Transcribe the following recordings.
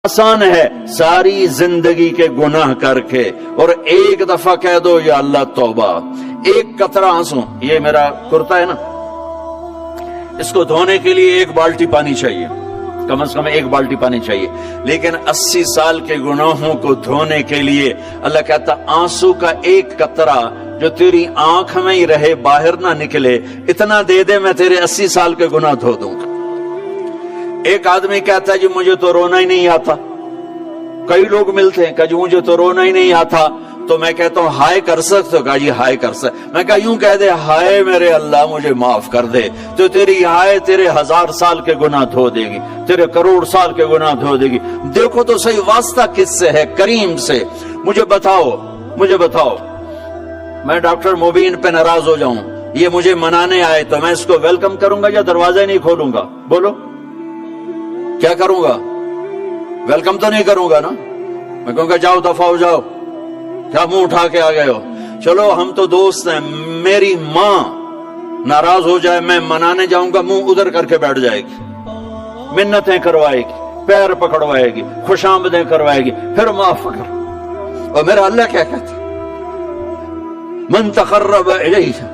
آسان ہے ساری زندگی کے گناہ کر کے اور ایک دفعہ کہہ دو یا اللہ توبہ. ایک قطرہ آنسو، یہ میرا کرتا ہے نا، اس کو دھونے کے لیے ایک بالٹی پانی چاہیے، کم از کم ایک بالٹی پانی چاہیے، لیکن 80 سال کے گناہوں کو دھونے کے لیے اللہ کہتا آنسو کا ایک قطرہ جو تیری آنکھ میں ہی رہے، باہر نہ نکلے، اتنا دے دے میں تیرے 80 سال کے گناہ دھو دوں گا. ایک آدمی کہتا ہے جی مجھے تو رونا ہی نہیں آتا. کئی لوگ ملتے ہیں کہ جی مجھے تو رونا ہی نہیں آتا، تو میں کہتا ہوں ہائے کر سکتے ہو؟ کہا جی ہائے کر سکتے. میں کہا یوں کہہ دے ہائے میرے اللہ مجھے معاف کر دے، تو تیری ہائے تیرے 1000 سال کے گناہ دھو دے گی، تیرے کروڑ سال کے گناہ دھو دے گی. دیکھو تو صحیح واسطہ کس سے ہے؟ کریم سے. مجھے بتاؤ میں ڈاکٹر مبین پہ ناراض ہو جاؤں، یہ مجھے منانے آئے تو میں اس کو ویلکم کروں گا یا دروازے نہیں کھولوں گا؟ بولو کیا کروں گا؟ ویلکم تو نہیں کروں گا نا، میں کہوں گا جاؤ دفعہ ہو جاؤ، کیا منہ اٹھا کے آ گئے ہو؟ چلو ہم تو دوست ہیں. میری ماں ناراض ہو جائے میں منانے جاؤں گا، منہ ادھر کر کے بیٹھ جائے گی، منتیں کروائے گی، پیر پکڑوائے گی، خوش آمدیں کروائے گی، پھر معاف کر. اور میرا اللہ کیا کہتا ہے؟ من تقرب الیہ،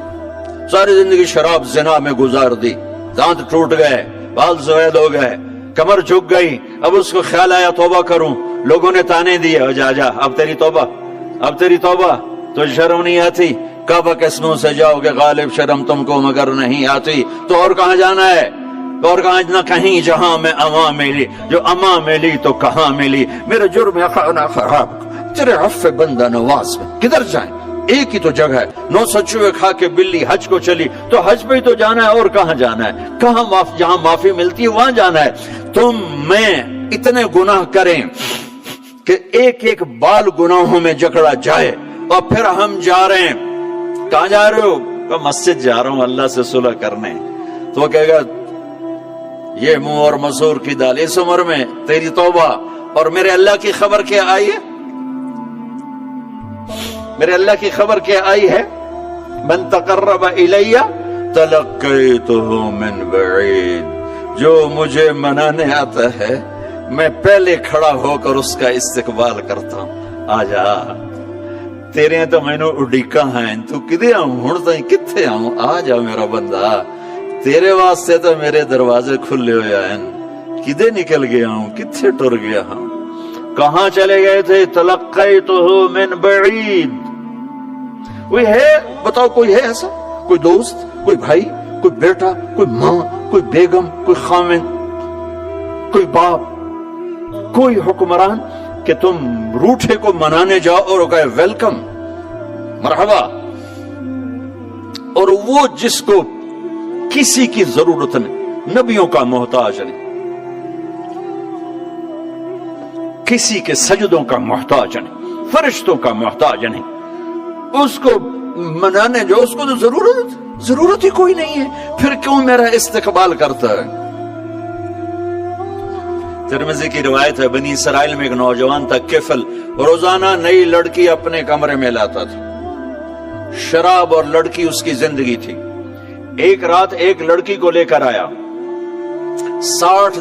ساری زندگی شراب زنا میں گزار دی، دانت ٹوٹ گئے، بال سفید ہو گئے، کمر جھک گئی، اب اس کو خیال آیا توبہ کروں، لوگوں نے تانے دیے جا اب تیری توبہ تو شرم نہیں آتی؟ کعبہ کے سنوں سے جاؤ گے غالب شرم تم کو مگر نہیں آتی. تو اور کہاں جانا ہے؟ اور کہاں نہ کہیں جہاں میں اما ملی، جو اما ملی تو کہاں ملی. میرے جرم خانہ خراب تیرے عفو بندہ نواز میں کدھر جائیں؟ ایک ہی تو جگہ ہے، 9 سچوے کھا کے بلی حج کو چلی، تو حج پہ ہی تو جانا ہے، اور کہاں جانا ہے؟ جہاں معافی ملتی ہے وہاں جانا ہے. تم میں اتنے گناہ کریں کہ ایک ایک بال گناہوں میں جکڑا جائے، اور پھر ہم جا رہے ہیں. کہاں جا رہے ہو؟ کہ مسجد جا رہا ہوں اللہ سے صلح کرنے. تو وہ کہے گا یہ منہ اور مسور کی دال، اس عمر میں تیری توبہ. اور میرے اللہ کی خبر کیا آئی ہے؟ میرے اللہ کی خبر کیا آئی ہے؟ من تقرب الی تلقیتہ من بعید، جو مجھے منانے آتا ہے میں پہلے کھڑا ہو کر اس کا استقبال کرتا ہوں. آجا تیرے تو میں نے اڈیکا ہیں، تو کدے آؤں ہوں تو کتھے آؤں؟ آجا میرا بندہ، تیرے واسطے تو میرے دروازے کھلے ہوئے ہیں، کدے نکل گیا ہوں، کتھے ٹر گیا ہوں؟ کہاں چلے گئے تھے؟ تلقیتہ من بعید. کوئی ہے بتاؤ، کوئی ہے ایسا؟ کوئی دوست، کوئی بھائی، کوئی بیٹا، کوئی ماں، کوئی بیگم، کوئی خامن، کوئی باپ، کوئی حکمران کہ تم روٹھے کو منانے جاؤ اور کہے ویلکم مرحبا؟ اور وہ جس کو کسی کی ضرورت نہیں، نبیوں کا محتاج نہیں، کسی کے سجدوں کا محتاج نہیں، فرشتوں کا محتاج نہیں، اس کو منانے جو اس کو تو ضرورت ہی کوئی نہیں ہے، پھر کیوں میرا استقبال کرتا ہے؟ ترمذی کی روایت ہے، بنی اسرائیل میں ایک نوجوان تھا کفل، روزانہ نئی لڑکی اپنے کمرے میں لاتا تھا، شراب اور لڑکی اس کی زندگی تھی. ایک رات ایک لڑکی کو لے کر آیا، 60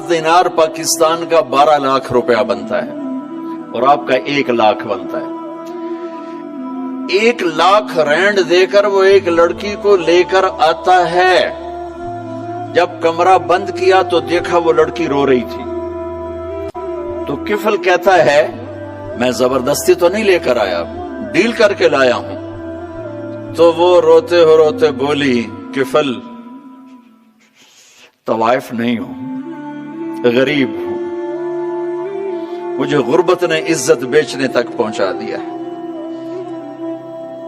دینار پاکستان کا 12 لاکھ روپیہ بنتا ہے، اور آپ کا 1 لاکھ بنتا ہے. 1 لاکھ رینڈ دے کر وہ ایک لڑکی کو لے کر آتا ہے. جب کمرہ بند کیا تو دیکھا وہ لڑکی رو رہی تھی. تو کفل کہتا ہے میں زبردستی تو نہیں لے کر آیا، ڈیل کر کے لایا ہوں. تو وہ روتے بولی کفل طوائف نہیں ہوں، غریب ہوں، مجھے غربت نے عزت بیچنے تک پہنچا دیا.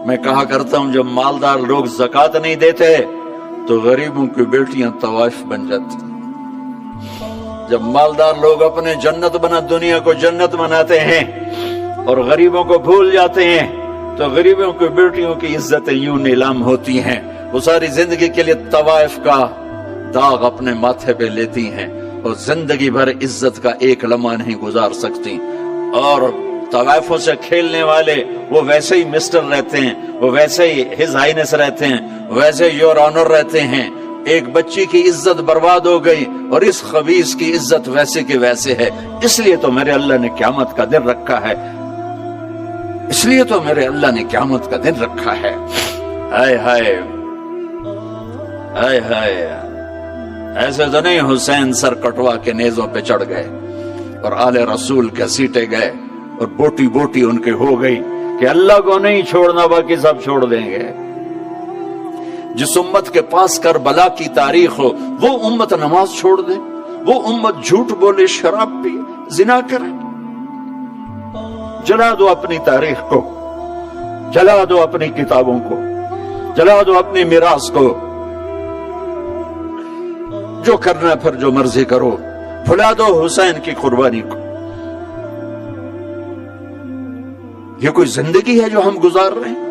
میں کہا کرتا ہوں جب مالدار لوگ زکات نہیں دیتے تو غریبوں کی بیٹیاں طوائف بن جاتی. جب مالدار لوگ اپنے دنیا کو جنت بناتے ہیں اور غریبوں کو بھول جاتے ہیں تو غریبوں کی بیٹیوں کی عزتیں یوں نیلام ہوتی ہیں. وہ ساری زندگی کے لیے طوائف کا داغ اپنے ماتھے پہ لیتی ہیں اور زندگی بھر عزت کا ایک لمحہ نہیں گزار سکتی. اور طوائفوں سے کھیلنے والے وہ ویسے ہی مسٹر رہتے ہیں، وہ ویسے ہی ہز ہائنس رہتے ہیں، ویسے یور آنر رہتے ہیں، ایک بچی کی عزت برباد ہو گئی اور اس خبیث کی عزت ویسے کے ویسے ہے، اس لیے تو میرے اللہ نے قیامت کا دن رکھا ہے، اس لیے تو میرے اللہ نے قیامت کا دن رکھا ہے۔ ہائے ہائے ہائے ہائے، ایسے تو نہیں حسین سر کٹوا کے نیزوں پہ چڑھ گئے اور آل رسول کے سیٹے گئے اور بوٹی بوٹی ان کے ہو گئی کہ اللہ کو نہیں چھوڑنا باقی سب چھوڑ دیں گے۔ جس امت کے پاس کربلا کی تاریخ ہو وہ امت نماز چھوڑ دے، وہ امت جھوٹ بولے، شراب پی، زنا کرے۔ جلا دو اپنی تاریخ کو، جلا دو اپنی کتابوں کو، جلا دو اپنی میراث کو، جو کرنا پھر جو مرضی کرو، بھلا دو حسین کی قربانی کو۔ یہ کوئی زندگی ہے جو ہم گزار رہے ہیں؟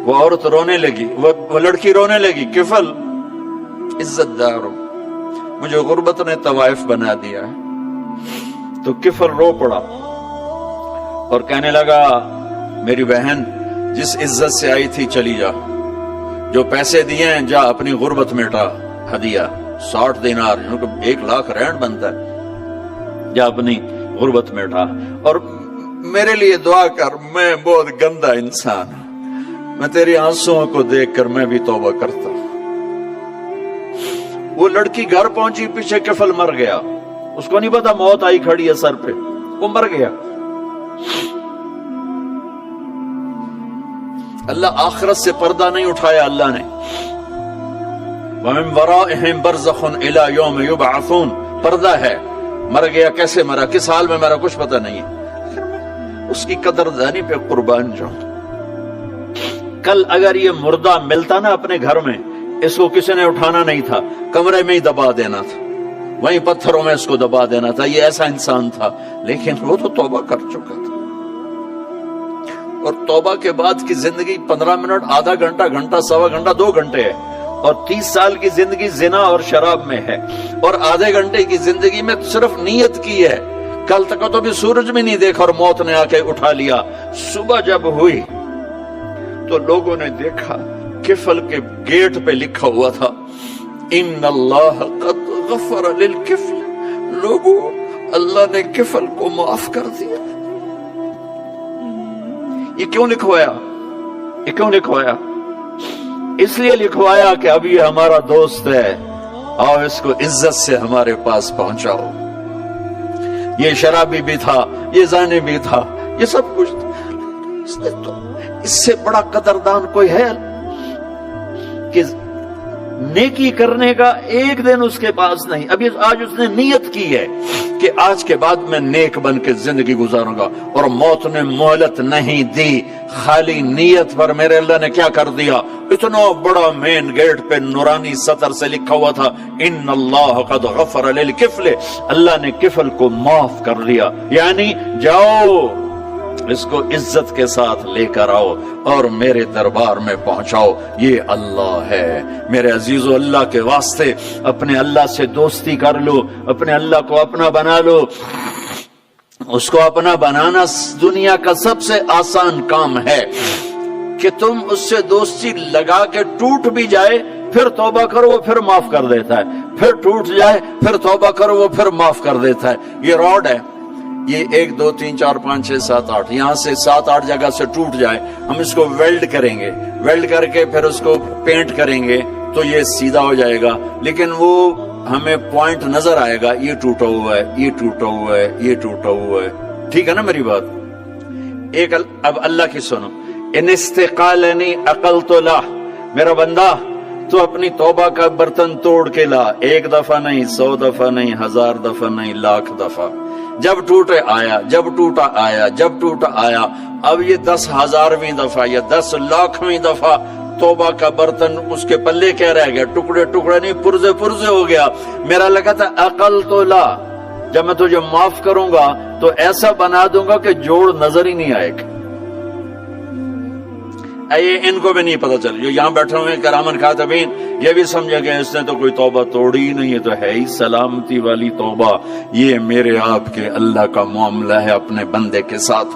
وہ عورت رونے لگی، وہ لڑکی رونے لگی، کفل عزت دار ہو، مجھے غربت نے طوائف بنا دیا ہے۔ تو کفل رو پڑا اور کہنے لگا میری بہن جس عزت سے آئی تھی چلی جا، جو پیسے دیے ہیں جا اپنی غربت مٹا، ہدیہ 60 دینار، 1 لاکھ رینڈ بنتا ہے، جا اپنی غربت مٹا اور میرے لیے دعا کر، میں بہت گندا انسان ہوں، میں تیری آنسوؤں کو دیکھ کر میں بھی توبہ کرتا ہوں۔ وہ لڑکی گھر پہنچی، پیچھے کفل مر گیا، اس کو نہیں پتا موت آئی کھڑی ہے سر پہ، وہ مر گیا۔ اللہ آخرت سے پردہ نہیں اٹھایا اللہ نے۔ وَمِن وَرَائِهِمْ بَرْزَخٌ إِلَى يَوْمِ يُبْعَثُونَ، پردہ ہے، مر گیا، کیسے مرا، کس حال میں مرا، کچھ پتہ نہیں ہے، اس کی قدردانی پہ قربان جاؤں۔ کل اگر یہ مردہ ملتا نا اپنے گھر میں، اس کو کسی نے اٹھانا نہیں تھا، کمرے میں ہی دبا دینا تھا، وہیں پتھروں میں اس کو دبا دینا تھا، یہ ایسا انسان تھا، لیکن وہ تو توبہ کر چکا تھا۔ اور توبہ کے بعد کی زندگی 15 منٹ، آدھا گھنٹہ، گھنٹہ، سوا گھنٹہ، 2 گھنٹے ہے، اور 30 سال کی زندگی زنا اور شراب میں ہے، اور آدھے گھنٹے کی زندگی میں صرف نیت کی ہے۔ کل تک تو بھی سورج بھی نہیں دیکھا اور موت نے آ کے اٹھا لیا۔ صبح جب ہوئی تو لوگوں نے دیکھا کفل کے گیٹ پہ لکھا ہوا تھا ان اللہ قد غفر للکفل، لوگوں اللہ نے کفل کو معاف کر دیا۔ یہ کیوں لکھوایا؟ یہ کیوں لکھوایا؟ اس لیے لکھوایا کہ اب یہ ہمارا دوست ہے، آؤ اس کو عزت سے ہمارے پاس پہنچاؤ۔ یہ شرابی بھی تھا، یہ زانی بھی تھا، یہ سب کچھ تھا۔ اس سے بڑا قدردان کوئی ہے کہ نیکی کرنے کا ایک دن اس کے پاس نہیں؟ ابھی آج اس نے نیت کی ہے کہ آج کے بعد میں نیک بن کے زندگی گزاروں گا، اور موت نے مہلت نہیں دی، خالی نیت پر میرے اللہ نے کیا کر دیا، اتنا بڑا مین گیٹ پہ نورانی سطر سے لکھا ہوا تھا ان اللہ قد غفر للکفل، اللہ نے کفل کو معاف کر دیا، یعنی جاؤ اس کو عزت کے ساتھ لے کر آؤ اور میرے دربار میں پہنچاؤ، یہ اللہ ہے۔ میرے عزیزو، اللہ کے واسطے اپنے اللہ سے دوستی کر لو، اپنے اللہ کو اپنا بنا لو۔ اس کو اپنا بنانا دنیا کا سب سے آسان کام ہے کہ تم اس سے دوستی لگا کے ٹوٹ بھی جائے پھر توبہ کرو وہ پھر معاف کر دیتا ہے، پھر ٹوٹ جائے پھر توبہ کرو وہ پھر معاف کر دیتا ہے۔ یہ راڈ ہے، یہ 1 2 3 4 5 6 7 8 یہاں سے 7 8 جگہ سے ٹوٹ جائے، ہم اس کو ویلڈ کریں گے، ویلڈ کر کے پھر اس کو پینٹ کریں گے تو یہ سیدھا ہو جائے گا، لیکن وہ ہمیں پوائنٹ نظر آئے گا، یہ ٹوٹا ہوا ہے، یہ ٹوٹا ہوا ہے، یہ ٹوٹا ہوا ہے۔ ٹھیک ہے نا میری بات؟ ایک اب اللہ کی سنو، ان استقالنی عقلت له، میرا بندہ تو اپنی توبہ کا برتن توڑ کے لا، 1 دفعہ نہیں، 100 دفعہ نہیں، 1000 دفعہ نہیں، 1,00,000 دفعہ۔ جب ٹوٹے آیا، جب ٹوٹا آیا، جب ٹوٹا آیا، اب یہ 10,000ویں دفعہ یا 10,00,000ویں دفعہ توبہ کا برتن اس کے پلے کیا رہ گیا، ٹکڑے ٹکڑے نہیں، پرزے پرزے ہو گیا۔ میرا لگا تھا عقل تو لا، جب میں تجھے معاف کروں گا تو ایسا بنا دوں گا کہ جوڑ نظر ہی نہیں آئے گا۔ ان کو بھی نہیں پتا چل، جو یہاں بیٹھے ہوئے کرامن خاتبین، یہ بھی سمجھے گئے اس نے تو کوئی توبہ توڑی ہی نہیں، ہے تو ہے ہی سلامتی والی توبہ۔ یہ میرے آپ کے اللہ کا معاملہ ہے اپنے بندے کے ساتھ۔